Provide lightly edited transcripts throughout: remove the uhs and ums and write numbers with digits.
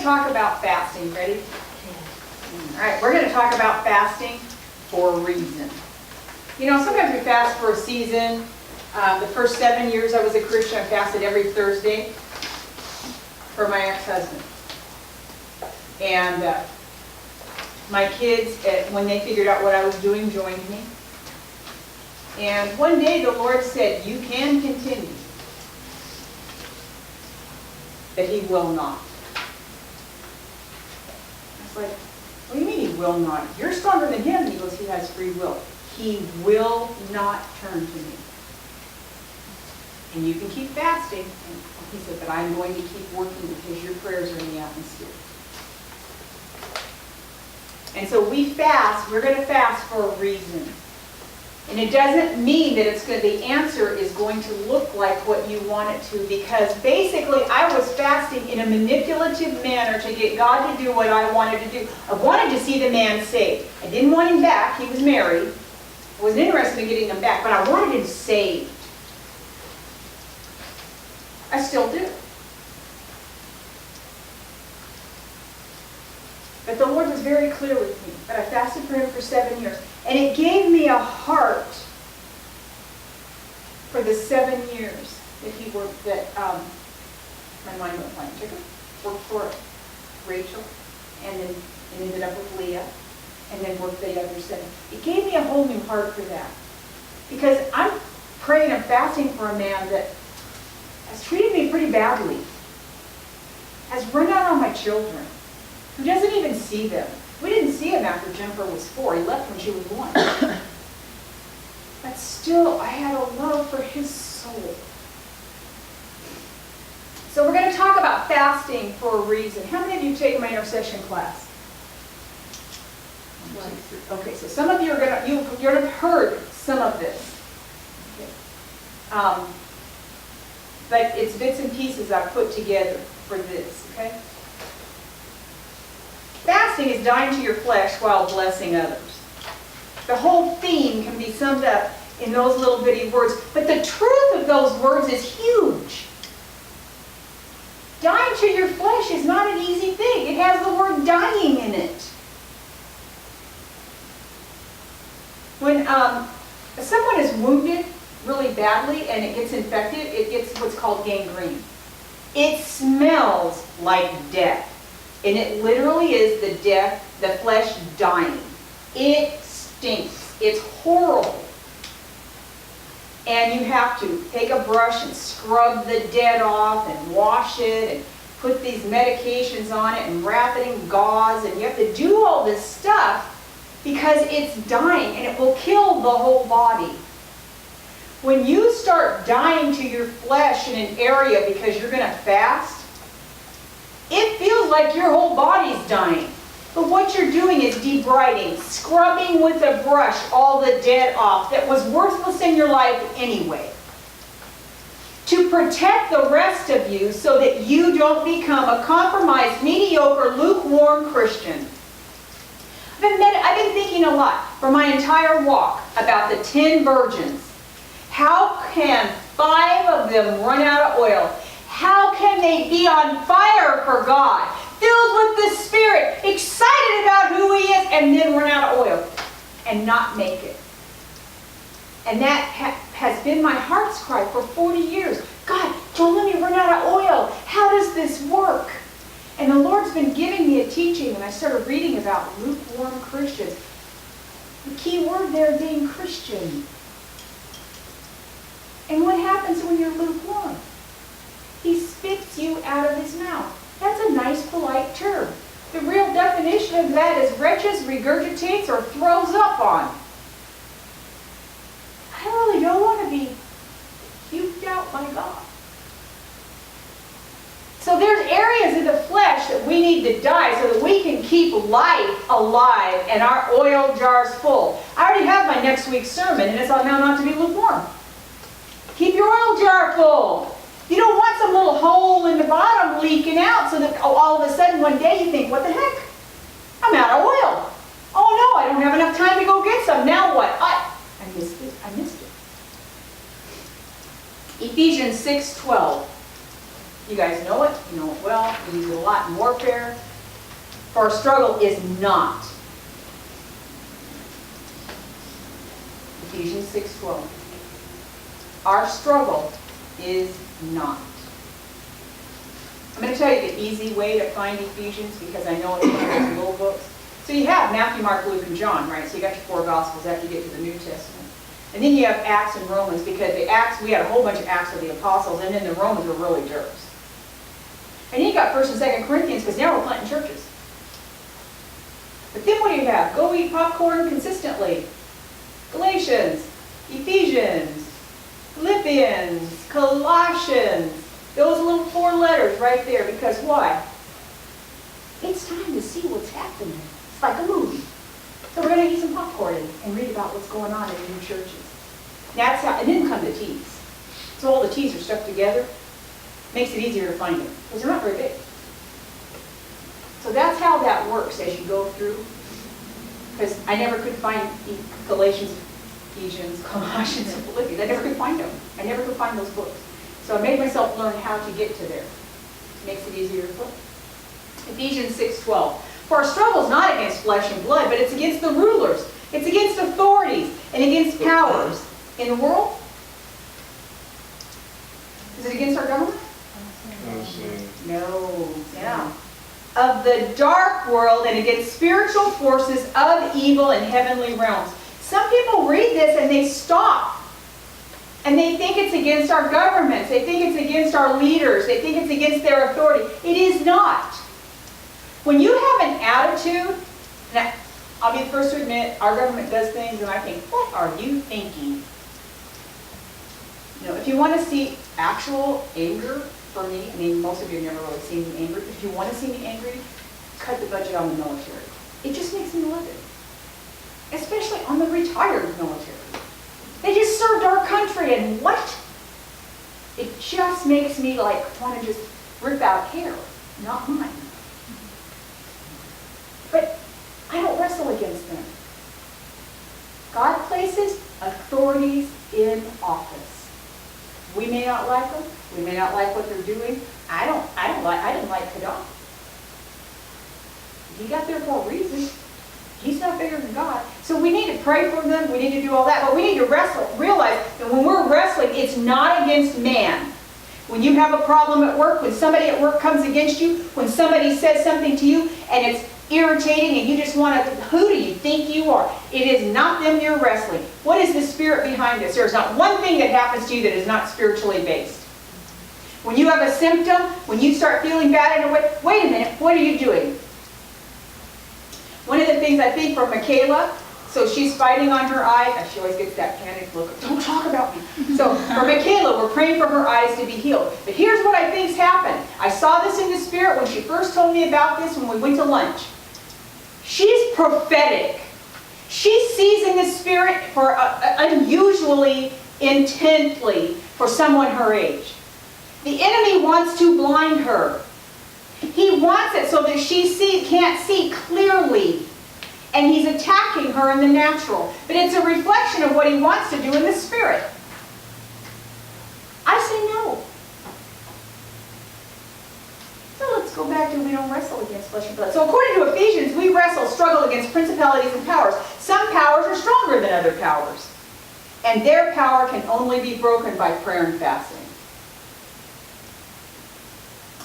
talk about fasting. Ready? All right, we're going to talk about fasting for a reason. You know, sometimes we fast for a season. The first 7 years I was a Christian, I fasted every Thursday for my ex-husband. And my kids, when they figured out what I was doing, joined me. And one day the Lord said, you can continue, but He will not. I was like, what do you mean He will not? You're stronger than Him. He goes, He has free will. He will not turn to me. And you can keep fasting. And He said, but I'm going to keep working because your prayers are in the atmosphere. And so we fast. We're going to fast for a reason. And it doesn't mean that the answer is going to look like what you want it to, because basically I was fasting in a manipulative manner to get God to do what I wanted to do. I wanted to see the man saved. I didn't want him back. He was married. I wasn't interested in getting him back, but I wanted him saved. I still do. But the Lord was very clear with me. But I fasted for Him for 7 years. And it gave me a heart for the 7 years that He worked, my mind went blank. Worked for Rachel, and then ended up with Leah, and then worked the other 7. It gave me a whole new heart for that. Because I'm praying and fasting for a man that has treated me pretty badly, has run out on my children, who doesn't even see them. We didn't see him after Jennifer was 4. He left when she was 1. But still, I had a love for his soul. So we're going to talk about fasting for a reason. How many of you have taken my intercession class? Okay, so some of you are going to have heard some of this. Okay. But it's bits and pieces I've put together for this, okay? Fasting is dying to your flesh while blessing others. The whole theme can be summed up in those little bitty words, but the truth of those words is huge. Dying to your flesh is not an easy thing. It has the word dying in it. When someone is wounded really badly and it gets infected, it gets what's called gangrene. It smells like death. And it literally is the flesh dying. It stinks. It's horrible. And you have to take a brush and scrub the dead off and wash it and put these medications on it and wrap it in gauze. And you have to do all this stuff because it's dying and it will kill the whole body. When you start dying to your flesh in an area because you're going to fast, it feels like your whole body's dying. But what you're doing is debriding, scrubbing with a brush all the dead off that was worthless in your life anyway. To protect the rest of you so that you don't become a compromised, mediocre, lukewarm Christian. I've been thinking a lot for my entire walk about the 10 virgins. How can 5 of them run out of oil? How can they be on fire for God, filled with the Spirit, excited about who He is, and then run out of oil and not make it? And that has been my heart's cry for 40 years. God, don't let me run out of oil. How does this work? And the Lord's been giving me a teaching, and I started reading about lukewarm Christians. The key word there being Christian. And what happens when you're lukewarm? He spits you out of His mouth. That's a nice, polite term. The real definition of that is retches, regurgitates, or throws up on. I really don't want to be puked out by God. So there's areas of the flesh that we need to die so that we can keep life alive and our oil jars full. I already have my next week's sermon, and it's on how not to be lukewarm. Keep your oil jar full. You don't want some little hole in the bottom leaking out so that all of a sudden one day you think, what the heck? I'm out of oil. Oh no, I don't have enough time to go get some. Now what? I missed it. I missed it. Ephesians 6:12. You guys know it. You know it well. We use it a lot in warfare. For our struggle is not. Ephesians 6:12. Our struggle is not. I'm going to tell you the easy way to find Ephesians because I know it's one of those little books. So you have Matthew, Mark, Luke, and John, right? So you got your 4 Gospels after you get to the New Testament. And then you have Acts and Romans because the Acts, we had a whole bunch of Acts of the Apostles, and then the Romans were really jerks. And then you got 1st and 2nd Corinthians because now we're planting churches. But then what do you have? Go eat popcorn consistently. Galatians, Ephesians, Philippians, Colossians. Those little 4 letters right there, because why? It's time to see what's happening. It's like a movie. So we're going to eat some popcorn and read about what's going on in the new churches. That's how, and then come the T's. So all the T's are stuck together. Makes it easier to find them, because they're not very big. So that's how that works as you go through. Because I never could find Galatians, Ephesians, Colossians, and Philippians. I never could find them. I never could find those books. So I made myself learn how to get to there. Makes it easier to put. Ephesians 6:12. For our struggle is not against flesh and blood, but it's against the rulers. It's against authorities and against powers in the world. Is it against our government? No. Yeah. Of the dark world and against spiritual forces of evil in heavenly realms. Some people read this and they stop. And they think it's against our governments. They think it's against our leaders. They think it's against their authority. It is not. When you have an attitude, and I'll be the first to admit, our government does things and I think, what are you thinking? You know, if you want to see actual anger for me, I mean, most of you have never really seen me angry. If you want to see me angry, cut the budget on the military. It just makes me livid. Especially on the retired military. They just served our country, and what? It just makes me like want to just rip out hair, not mine. But I don't wrestle against them. God places authorities in office. We may not like them. We may not like what they're doing. I didn't like Gaddafi. He got there for a reason. He's not bigger than God. So we need to pray for them. We need to do all that. But we need to realize that when we're wrestling, it's not against man. When you have a problem at work, when somebody at work comes against you, when somebody says something to you and it's irritating and you just want to, who do you think you are? It is not them you're wrestling. What is the spirit behind this? There's not one thing that happens to you that is not spiritually based. When you have a symptom, when you start feeling bad in a way, wait a minute, what are you doing? One of the things I think for Mccarley, so she's fighting on her eyes. She always gets that panic look. Don't talk about me. So for Mccarley, we're praying for her eyes to be healed. But here's what I think's happened. I saw this in the spirit when she first told me about this when we went to lunch. She's prophetic. She sees in the spirit for unusually intently for someone her age. The enemy wants to blind her. He wants it so that she can't see clearly. And he's attacking her in the natural. But it's a reflection of what he wants to do in the spirit. I say no. So let's go back to we don't wrestle against flesh and blood. So according to Ephesians, we struggle against principalities and powers. Some powers are stronger than other powers. And their power can only be broken by prayer and fasting.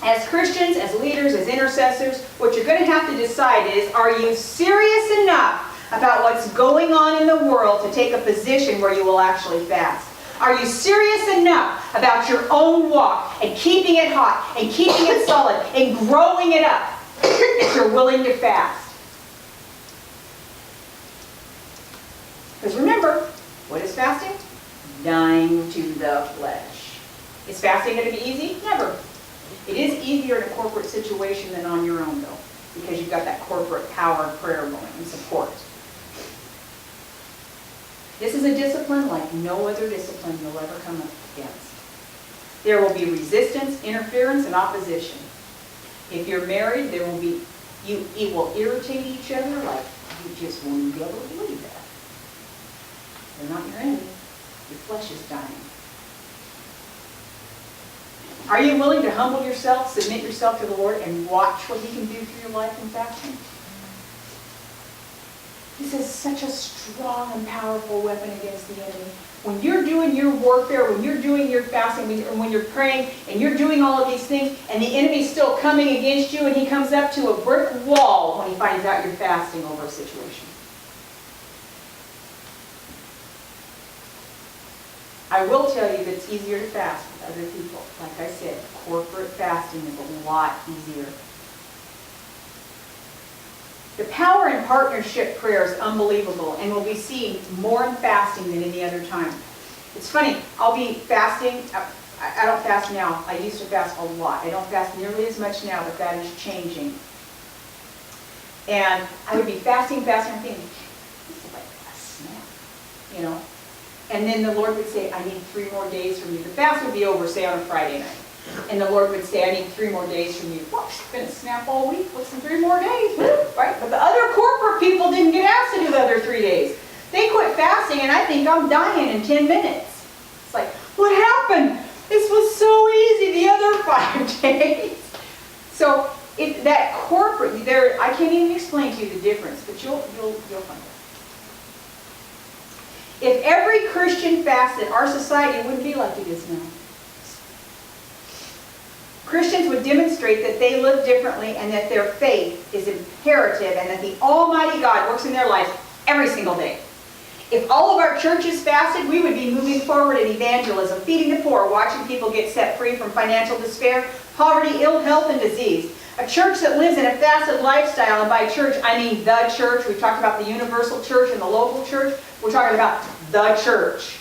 As Christians, as leaders, as intercessors, what you're going to have to decide is, are you serious enough about what's going on in the world to take a position where you will actually fast? Are you serious enough about your own walk and keeping it hot and keeping it solid and growing it up that you're willing to fast? Because remember, what is fasting? Dying to the flesh. Is fasting going to be easy? Never. It is easier in a corporate situation than on your own, though, because you've got that corporate power and prayer going and support. This is a discipline like no other discipline you'll ever come up against. There will be resistance, interference, and opposition. If you're married, there will be, you will irritate each other like you just won't be able to believe that. They're not your enemy. Your flesh is dying. Are you willing to humble yourself, submit yourself to the Lord, and watch what He can do through your life in fasting? This is such a strong and powerful weapon against the enemy. When you're doing your warfare, when you're doing your fasting, when you're praying, and you're doing all of these things, and the enemy's still coming against you, and he comes up to a brick wall when he finds out you're fasting over a situation. I will tell you that it's easier to fast with other people. Like I said, corporate fasting is a lot easier. The power in partnership prayer is unbelievable and will be seen more in fasting than any other time. It's funny, I'll be fasting. I don't fast now. I used to fast a lot. I don't fast nearly as much now, but that is changing. And I would be fasting, I'm thinking, this is like a snap, you know. And then the Lord would say, I need 3 more days from you. The fast would be over, say, on a Friday night. And the Lord would say, I need 3 more days from you. Well, it's been a snap all week. What's in 3 more days? Right? But the other corporate people didn't get asked to do the other 3 days. They quit fasting, and I think I'm dying in 10 minutes. It's like, what happened? This was so easy the other 5 days. So that corporate, I can't even explain to you the difference, but you'll find out. If every Christian fasted, our society wouldn't be like it is now. Christians would demonstrate that they live differently and that their faith is imperative and that the Almighty God works in their lives every single day. If all of our churches fasted, we would be moving forward in evangelism, feeding the poor, watching people get set free from financial despair, poverty, ill health, and disease. A church that lives in a fasted lifestyle, and by church I mean the church. We've talked about the universal church and the local church. We're talking about the church,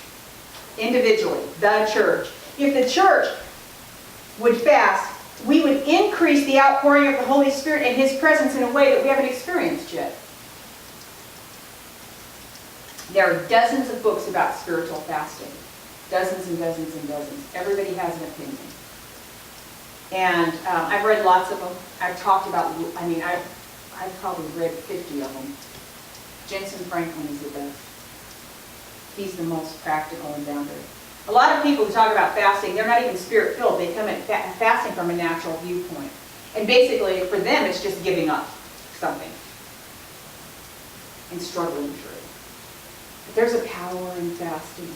individually, the church. If the church would fast, we would increase the outpouring of the Holy Spirit and His presence in a way that we haven't experienced yet. There are dozens of books about spiritual fasting. Dozens and dozens and dozens. Everybody has an opinion. And I've read lots of them. I've talked about, I've probably read 50 of them. Jensen Franklin is the best. He's the most practical and down to earth. A lot of people who talk about fasting, they're not even spirit-filled. They come at fasting from a natural viewpoint. And basically, for them, it's just giving up something and struggling through. But there's a power in fasting.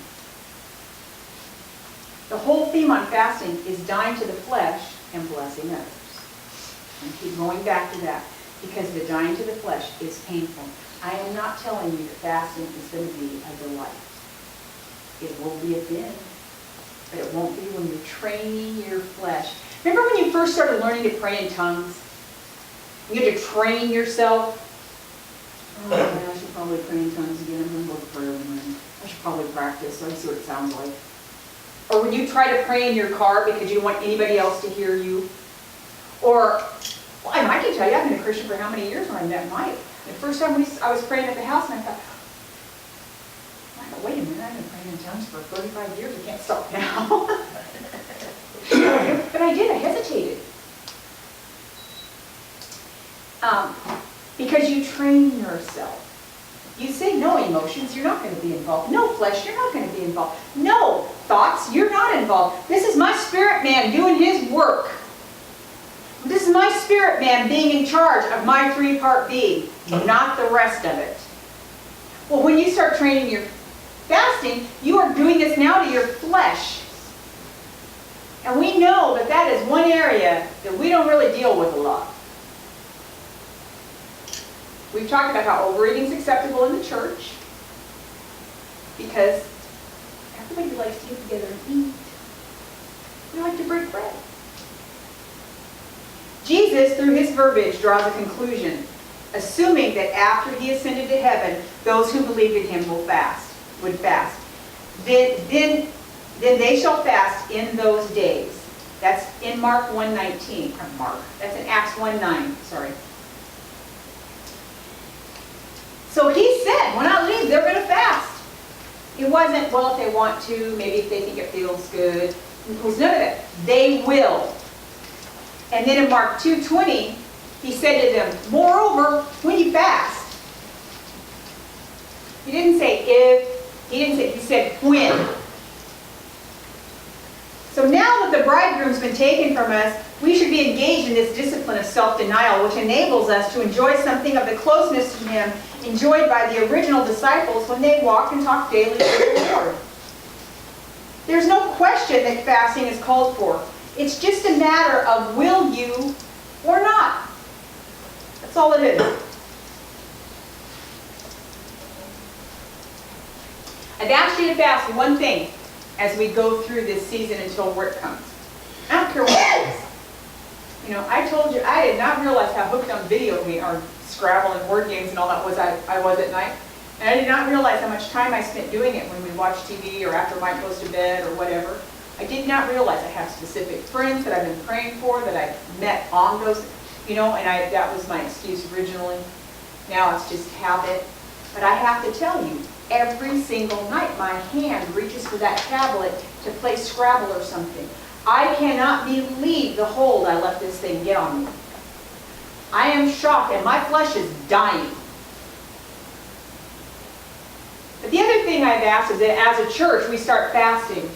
The whole theme on fasting is dying to the flesh and blessing others. And keep going back to that, because the dying to the flesh is painful. I am not telling you that fasting is going to be a delight. It will be a bin, but it won't be when you're training your flesh. Remember when you first started learning to pray in tongues? You had to train yourself. Oh man, I should probably pray in tongues again. I'm going to go to prayer in the morning. I should probably practice so I can see what it sounds like. Or when you try to pray in your car because you don't want anybody else to hear you. Or, well, I can tell you, I've been a Christian for how many years when I met Mike. The first time I was praying at the house, and I thought, wait a minute, I've been praying in tongues for 35 years, I can't stop now. But I did, I hesitated. Because you train yourself. You say no emotions, you're not going to be involved. No flesh, you're not going to be involved. No thoughts, you're not involved. This is my spirit man doing his work. This is my spirit man being in charge of my 3-part being, not the rest of it. Well, when you start training your fasting, you are doing this now to your flesh. And we know that that is one area that we don't really deal with a lot. We've talked about how overeating is acceptable in the church because everybody likes to get together and eat. We like to break bread. Jesus, through his verbiage, draws a conclusion, assuming that after he ascended to heaven, those who believed in him would fast. Then they shall fast in those days. That's in Mark 1:19. That's in Acts 1:9. Sorry. So he said, when I leave, they're going to fast. It wasn't, well, if they want to, maybe if they think it feels good. It was none of that. They will. And then in Mark 2:20, he said to them, moreover, when you fast. He didn't say if, he said when. So now that the bridegroom's been taken from us, we should be engaged in this discipline of self-denial, which enables us to enjoy something of the closeness to Him enjoyed by the original disciples when they walked and talked daily with the Lord. There's no question that fasting is called for. It's just a matter of will you or not. That's all it is. I've asked you to fast one thing as we go through this season until work comes. I don't care what it is. You know, I told you, I did not realize how hooked on video or Scrabble and word games and all that I was at night. And I did not realize how much time I spent doing it when we watch TV or after Mike goes to bed or whatever. I did not realize I have specific friends that I've been praying for, that I met on those, you know, and that was my excuse originally. Now it's just habit. But I have to tell you, every single night my hand reaches for that tablet to play Scrabble or something. I cannot believe the hold I let this thing get on me. I am shocked and my flesh is dying. But the other thing I've asked is that as a church we start fasting.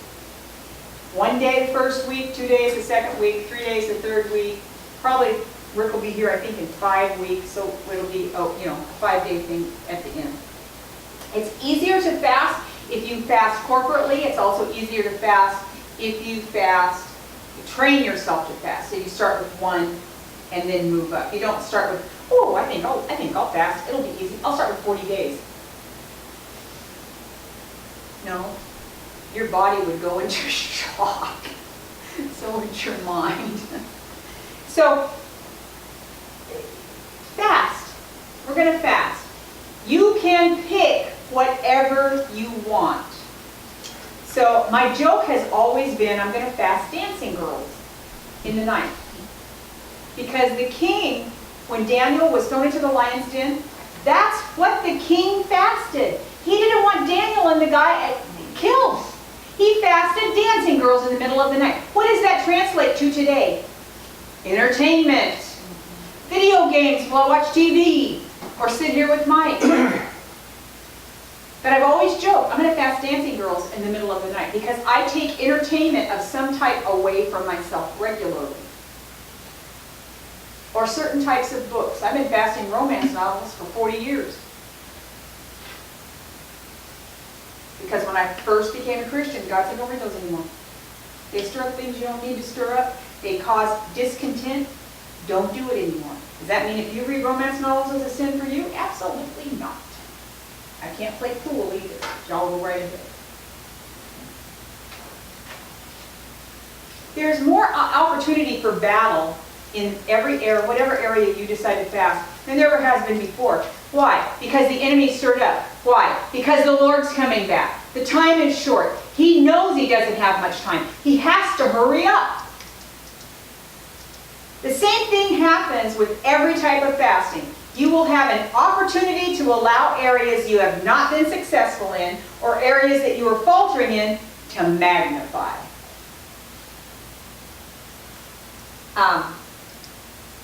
1 day the first week, 2 days the second week, 3 days the third week. Probably Rick will be here I think in 5 weeks, so it'll be a 5-day thing at the end. It's easier to fast if you fast corporately. It's also easier to fast if you train yourself to fast. So you start with 1 and then move up. You don't start with, I think I'll fast. It'll be easy. I'll start with 40 days. No, your body would go into shock. So would your mind. So fast. We're going to fast. You can pick whatever you want. So my joke has always been, I'm going to fast dancing girls in the night. Because the king, when Daniel was thrown into the lion's den, that's what the king fasted. He didn't want Daniel and the guy killed. He fasted dancing girls in the middle of the night. What does that translate to today? Entertainment. Video games while I watch TV. Or sit here with Mike. But I've always joked, I'm going to fast dancing girls in the middle of the night because I take entertainment of some type away from myself regularly. Or certain types of books. I've been fasting romance novels for 40 years. Because when I first became a Christian, God said, don't read those anymore. They stir up things you don't need to stir up. They cause discontent. Don't do it anymore. Does that mean if you read romance novels is a sin for you? Absolutely not. I can't play pool either. Y'all go right ahead. There's more opportunity for battle in every area, whatever area you decide to fast, than there ever has been before. Why? Because the enemy stirred up. Why? Because the Lord's coming back. The time is short. He knows he doesn't have much time. He has to hurry up. The same thing happens with every type of fasting. You will have an opportunity to allow areas you have not been successful in or areas that you are faltering in to magnify.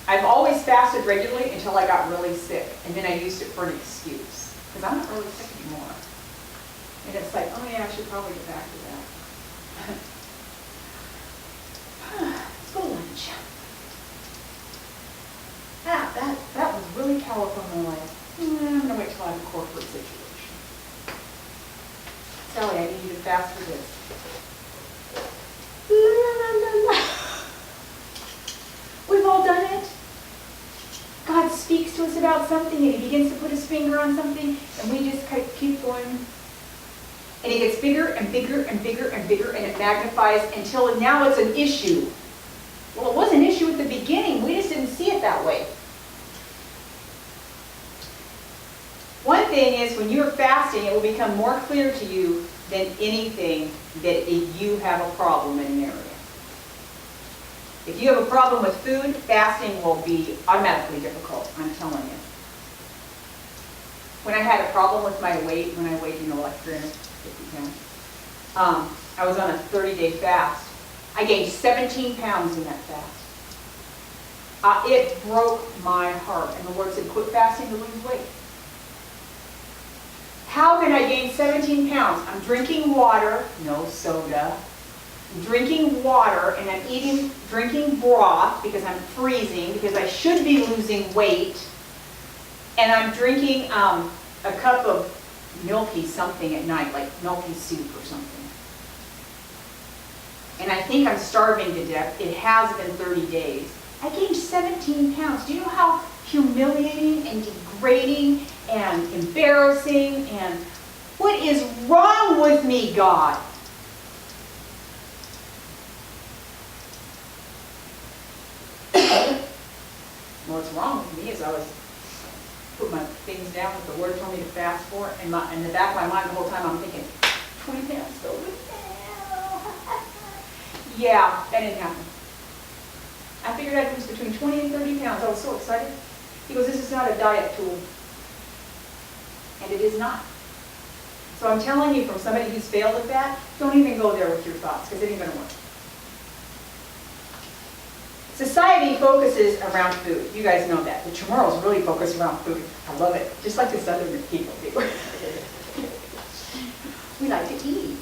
I've always fasted regularly until I got really sick, and then I used it for an excuse. Because I'm not really sick anymore. And it's like, oh yeah, I should probably get back to that. Let's go to lunch. That was really powerful in my life. I'm going to wait till I have a corporate situation. Sally, I need you to fast for this. We've all done it. God speaks to us about something and He begins to put His finger on something and we just keep going. And it gets bigger and bigger and bigger and bigger and it magnifies until now it's an issue. Well, it was an issue at the beginning. We just didn't see it that way. One thing is when you're fasting, it will become more clear to you than anything that if you have a problem in an area. If you have a problem with food, fasting will be automatically difficult, I'm telling you. When I had a problem with my weight, when I weighed, like 350 pounds, I was on a 30-day fast. I gained 17 pounds in that fast. It broke my heart. And the Lord said, quit fasting to lose weight. How can I gain 17 pounds? I'm drinking water, no soda. drinking water, and I'm drinking broth because I'm freezing, because I should be losing weight, and I'm drinking a cup of milky something at night, like milky soup or something. And I think I'm starving to death. It has been 30 days. I gained 17 pounds. Do you know how humiliating and degrading and embarrassing and what is wrong with me, God? What's wrong with me is I was put my things down that the Lord told me to fast for, and in the back of my mind the whole time I'm thinking, 20 pounds, so yeah, that didn't happen. I figured I'd lose between 20 and 30 pounds. I was so excited. He goes, this is not a diet tool. And it is not. So I'm telling you, from somebody who's failed at that, don't even go there with your thoughts, because it ain't going to work. Society focuses around food. You guys know that. The Chamorros really focus around food. I love it. Just like the Southern people do. We like to eat.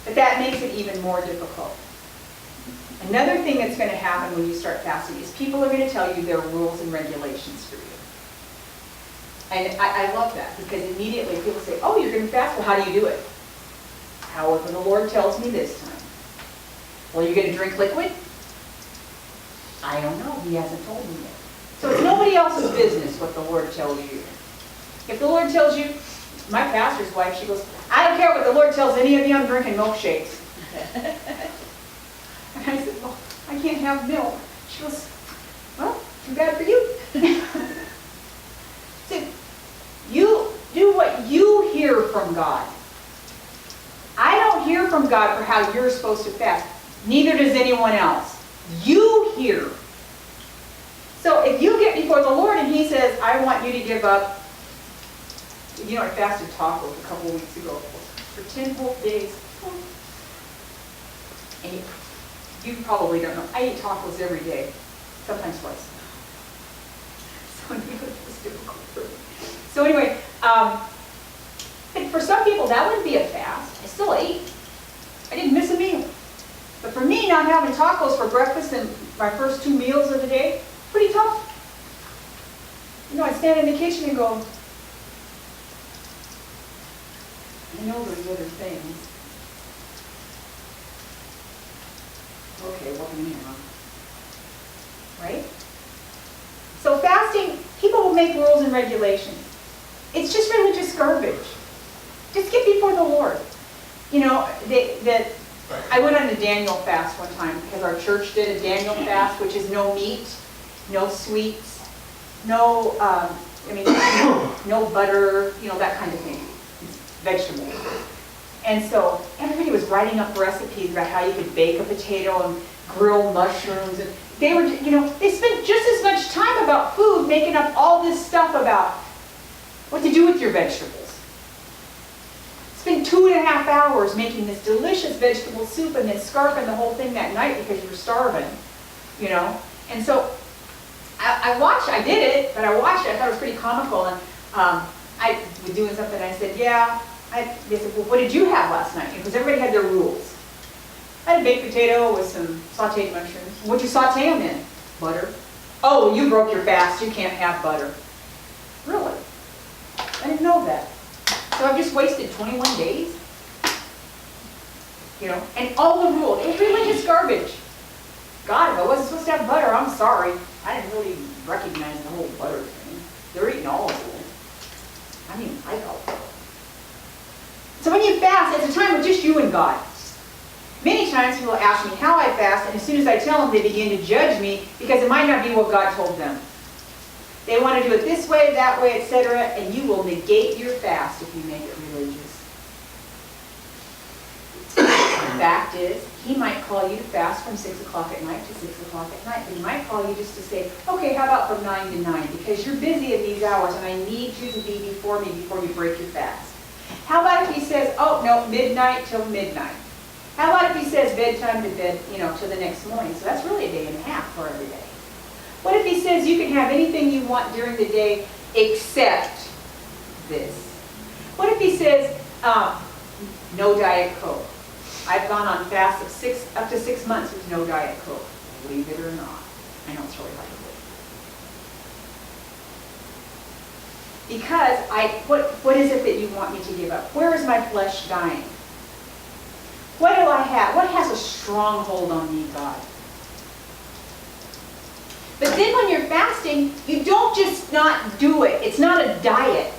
But that makes it even more difficult. Another thing that's going to happen when you start fasting is people are going to tell you there are rules and regulations for you. And I love that, because immediately people say, oh, you're going to fast? Well, how do you do it? However the Lord tells me this time. Well, you're going to drink liquid? I don't know. He hasn't told me yet. So it's nobody else's business what the Lord tells you. If the Lord tells you, my pastor's wife, she goes, I don't care what the Lord tells any of you, I'm drinking milkshakes. And I said, well, I can't have milk. She goes, well, too bad for you. So you do what you hear from God. I don't hear from God for how you're supposed to fast. Neither does anyone else. You hear. So if you get before the Lord and He says, I want you to give up, you know, I fasted tacos a couple of weeks ago for 10 whole days. And you probably don't know. I eat tacos every day, sometimes twice. So it was difficult for me. So anyway, for some people that wouldn't be a fast. I still ate. I didn't miss a meal. But for me, not having tacos for breakfast and my first 2 meals of the day, pretty tough. You know, I stand in the kitchen and go, I know there's other things. Okay, what can you have? Right? So fasting, people will make rules and regulations. It's just religious garbage. Just get before the Lord. You know, I went on a Daniel fast one time because our church did a Daniel fast, which is no meat, no sweets, no butter, you know, that kind of thing. Vegetables. And so everybody was writing up recipes about how you could bake a potato and grill mushrooms. And they were, you know, they spent just as much time about food making up all this stuff about what to do with your vegetables. Spent 2.5 hours making this delicious vegetable soup and then scarfing the whole thing that night because you were starving, you know. And so I watched, I did it, but I watched it, I thought it was pretty comical. And I was doing something, and I said, yeah. They said, well, what did you have last night? Because everybody had their rules. I had a baked potato with some sauteed mushrooms. What'd you saute them in? Butter. Oh, you broke your fast. You can't have butter. Really? I didn't know that. So I've just wasted 21 days. You know, and all the rules. It was religious garbage. God, if I wasn't supposed to have butter, I'm sorry. I didn't really recognize the whole butter thing. They're eating olive oil. I didn't like olive oil. So when you fast, it's a time with just you and God. Many times people ask me how I fast, and as soon as I tell them, they begin to judge me because it might not be what God told them. They want to do it this way, that way, etc., and you will negate your fast if you make it religious. The fact is, He might call you to fast from 6 o'clock at night to 6 o'clock at night. He might call you just to say, okay, how about from 9 to 9? Because you're busy at these hours, and I need you to be before me before you break your fast. How about if He says, oh, no, midnight till midnight? How about if He says bedtime to bed, you know, to the next morning? So that's really a day and a half for every day. What if He says you can have anything you want during the day except this? What if He says no Diet Coke. I've gone on fasts of up to 6 months with no Diet Coke, believe it or not. I know it's really hard to believe. Because what is it that you want me to give up? Where is my flesh dying? What do I have? What has a stronghold on me, God? But then when you're fasting, you don't just not do it. It's not a diet.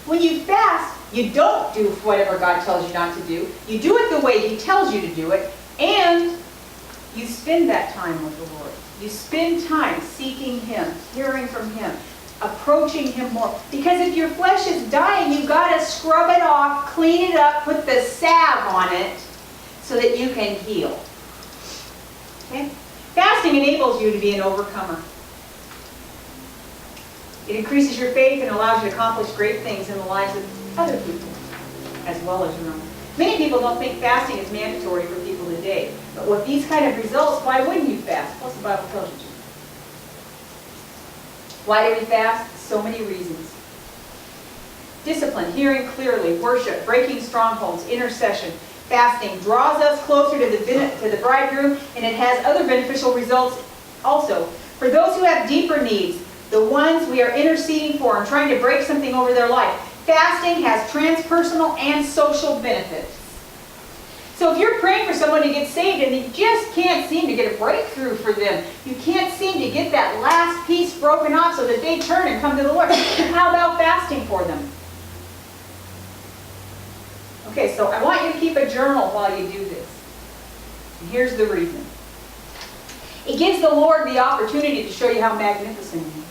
When you fast, you don't do whatever God tells you not to do. You do it the way He tells you to do it, and you spend that time with the Lord. You spend time seeking Him, hearing from Him, approaching Him more. Because if your flesh is dying, you've got to scrub it off, clean it up, put the salve on it so that you can heal. Okay? Fasting enables you to be an overcomer. It increases your faith and allows you to accomplish great things in the lives of other people, as well as your own. Many people don't think fasting is mandatory for people today. But with these kind of results, why wouldn't you fast? Plus the Bible tells you to. Why do we fast? So many reasons. Discipline, hearing clearly, worship, breaking strongholds, intercession. Fasting draws us closer to the bridegroom, and it has other beneficial results also. For those who have deeper needs, the ones we are interceding for and trying to break something over their life, fasting has transpersonal and social benefits. So if you're praying for someone to get saved and you just can't seem to get a breakthrough for them, you can't seem to get that last piece broken off so that they turn and come to the Lord, how about fasting for them? Okay, so I want you to keep a journal while you do this. And here's the reason. It gives the Lord the opportunity to show you how magnificent He is.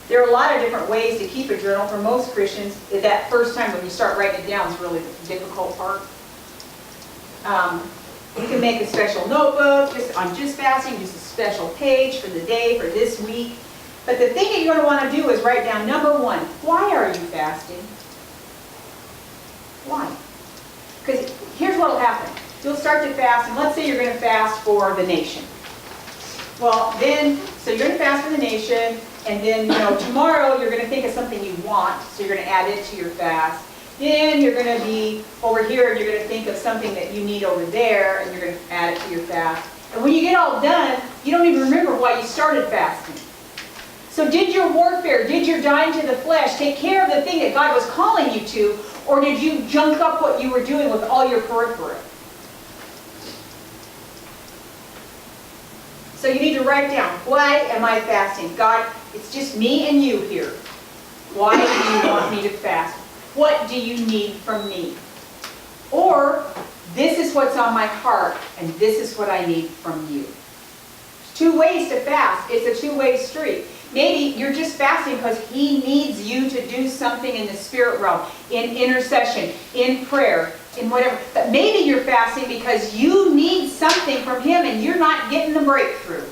There are a lot of different ways to keep a journal. For most Christians, that first time when you start writing it down is really the difficult part. You can make a special notebook on just fasting, just a special page for the day, for this week. But the thing that you're going to want to do is write down, number one, why are you fasting? Why? Because here's what will happen. You'll start to fast, and let's say you're going to fast for the nation. Well, then, so you're going to fast for the nation, and then, tomorrow you're going to think of something you want, so you're going to add it to your fast. Then you're going to be over here, and you're going to think of something that you need over there, and you're going to add it to your fast. And when you get all done, you don't even remember why you started fasting. So did your warfare, did your dying to the flesh take care of the thing that God was calling you to, or did you junk up what you were doing with all your periphery? So you need to write down, why am I fasting? God, it's just me and you here. Why do you want me to fast? What do you need from me? Or, this is what's on my heart, and this is what I need from you. There's two ways to fast. It's a two-way street. Maybe you're just fasting because He needs you to do something in the spirit realm, in intercession, in prayer, in whatever. But maybe you're fasting because you need something from Him and you're not getting the breakthrough.